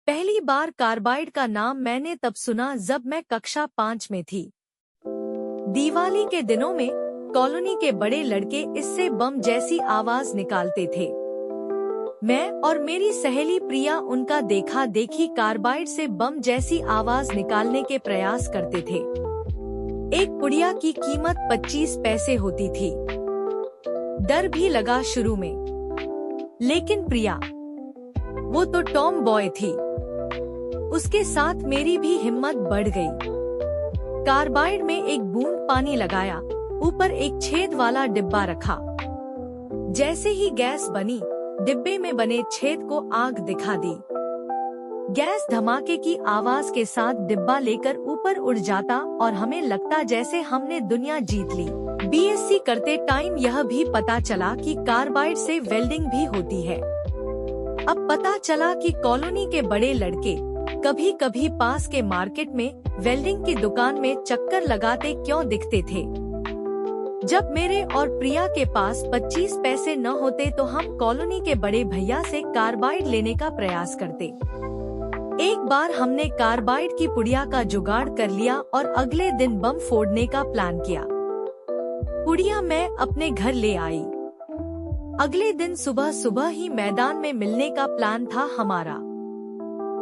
पहली बार कार्बाइड का नाम मैंने तब सुना जब मैं कक्षा 5 में थी। दिवाली के दिनों में कॉलोनी के बड़े लड़के इससे बम जैसी आवाज निकालते थे। मैं और मेरी सहेली प्रिया उनका देखा देखी कार्बाइड से बम जैसी आवाज निकालने के प्रयास करते थे। एक पुड़िया की कीमत 25 पैसे होती थी। डर भी लगा शुरू में, लेकिन प्रिया, वो तो टॉम बॉय थी, उसके साथ मेरी भी हिम्मत बढ़ गई। कार्बाइड में एक बूंद पानी लगाया, ऊपर एक छेद वाला डिब्बा रखा। जैसे ही गैस बनी, डिब्बे में बने छेद को आग दिखा दी। गैस धमाके की आवाज के साथ डिब्बा लेकर ऊपर उड़ जाता और हमें लगता जैसे हमने दुनिया जीत ली। बीएससी करते टाइम यह भी पता चला कि कार्बाइड से वेल्डिंग भी होती है। अब पता चला कि कॉलोनी के बड़े लड़के कभी कभी पास के मार्केट में वेल्डिंग की दुकान में चक्कर लगाते क्यों दिखते थे। जब मेरे और प्रिया के पास 25 पैसे न होते तो हम कॉलोनी के बड़े भैया से कार्बाइड लेने का प्रयास करते। एक बार हमने कार्बाइड की पुड़िया का जुगाड़ कर लिया और अगले दिन बम फोड़ने का प्लान किया। पुड़िया मैं अपने घर ले आई। अगले दिन सुबह सुबह ही मैदान में मिलने का प्लान था हमारा।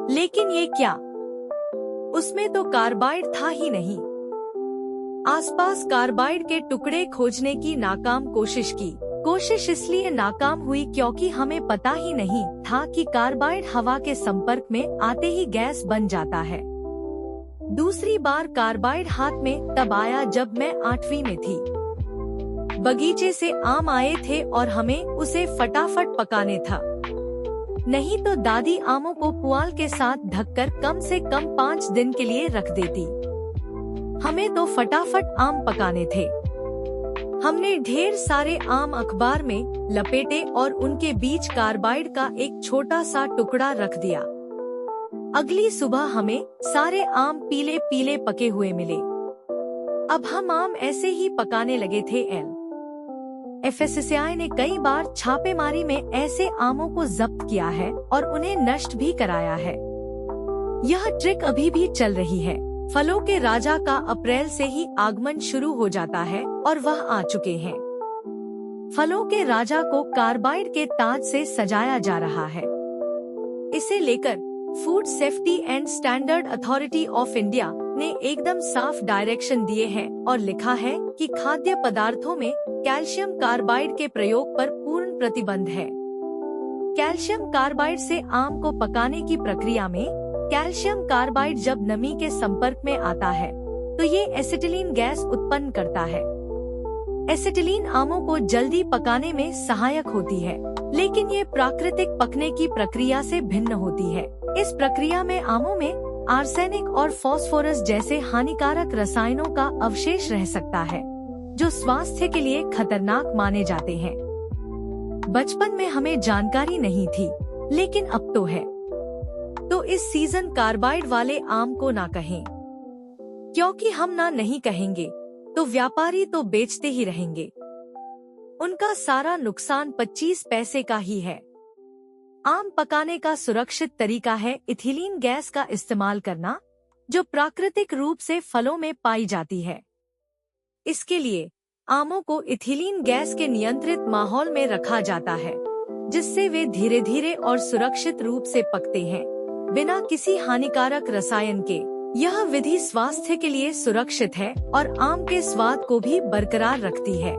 लेकिन ये क्या, उसमें तो कार्बाइड था ही नहीं। आसपास कार्बाइड के टुकड़े खोजने की नाकाम कोशिश इसलिए नाकाम हुई क्योंकि हमें पता ही नहीं था कि कार्बाइड हवा के संपर्क में आते ही गैस बन जाता है। दूसरी बार कार्बाइड हाथ में तब आया जब मैं 8वीं में थी। बगीचे से आम आए थे और हमें उसे फटाफट पकाने था, नहीं तो दादी आमों को पुआल के साथ ढककर कम से कम 5 दिन के लिए रख देती। हमें तो फटाफट आम पकाने थे। हमने ढेर सारे आम अखबार में लपेटे और उनके बीच कार्बाइड का एक छोटा सा टुकड़ा रख दिया। अगली सुबह हमें सारे आम पीले पीले पके हुए मिले। अब हम आम ऐसे ही पकाने लगे थे। एफएसएसएआई ने कई बार छापेमारी में ऐसे आमों को जब्त किया है और उन्हें नष्ट भी कराया है। यह ट्रिक अभी भी चल रही है। फलों के राजा का अप्रैल से ही आगमन शुरू हो जाता है और वह आ चुके हैं। फलों के राजा को कार्बाइड के ताज से सजाया जा रहा है। इसे लेकर food safety and standard authority of India ने एकदम साफ डायरेक्शन दिए हैं और लिखा है कि खाद्य पदार्थों में कैल्शियम कार्बाइड के प्रयोग पर पूर्ण प्रतिबंध है। कैल्शियम कार्बाइड से आम को पकाने की प्रक्रिया में कैल्शियम कार्बाइड जब नमी के संपर्क में आता है तो ये एसिटिलीन गैस उत्पन्न करता है। एसिटिलीन आमों को जल्दी पकाने में सहायक होती है, लेकिन ये प्राकृतिक पकने की प्रक्रिया से भिन्न होती है। इस प्रक्रिया में आमों में आर्सेनिक और फास्फोरस जैसे हानिकारक रसायनों का अवशेष रह सकता है, जो स्वास्थ्य के लिए खतरनाक माने जाते हैं। बचपन में हमें जानकारी नहीं थी, लेकिन अब तो है। तो इस सीजन कार्बाइड वाले आम को ना कहें, क्योंकि हम ना नहीं कहेंगे तो व्यापारी तो बेचते ही रहेंगे। उनका सारा नुकसान 25 पैसे का ही है। आम पकाने का सुरक्षित तरीका है इथिलीन गैस का इस्तेमाल करना, जो प्राकृतिक रूप से फलों में पाई जाती है। इसके लिए आमों को इथिलीन गैस के नियंत्रित माहौल में रखा जाता है, जिससे वे धीरे धीरे और सुरक्षित रूप से पकते हैं, बिना किसी हानिकारक रसायन के। यह विधि स्वास्थ्य के लिए सुरक्षित है और आम के स्वाद को भी बरकरार रखती है।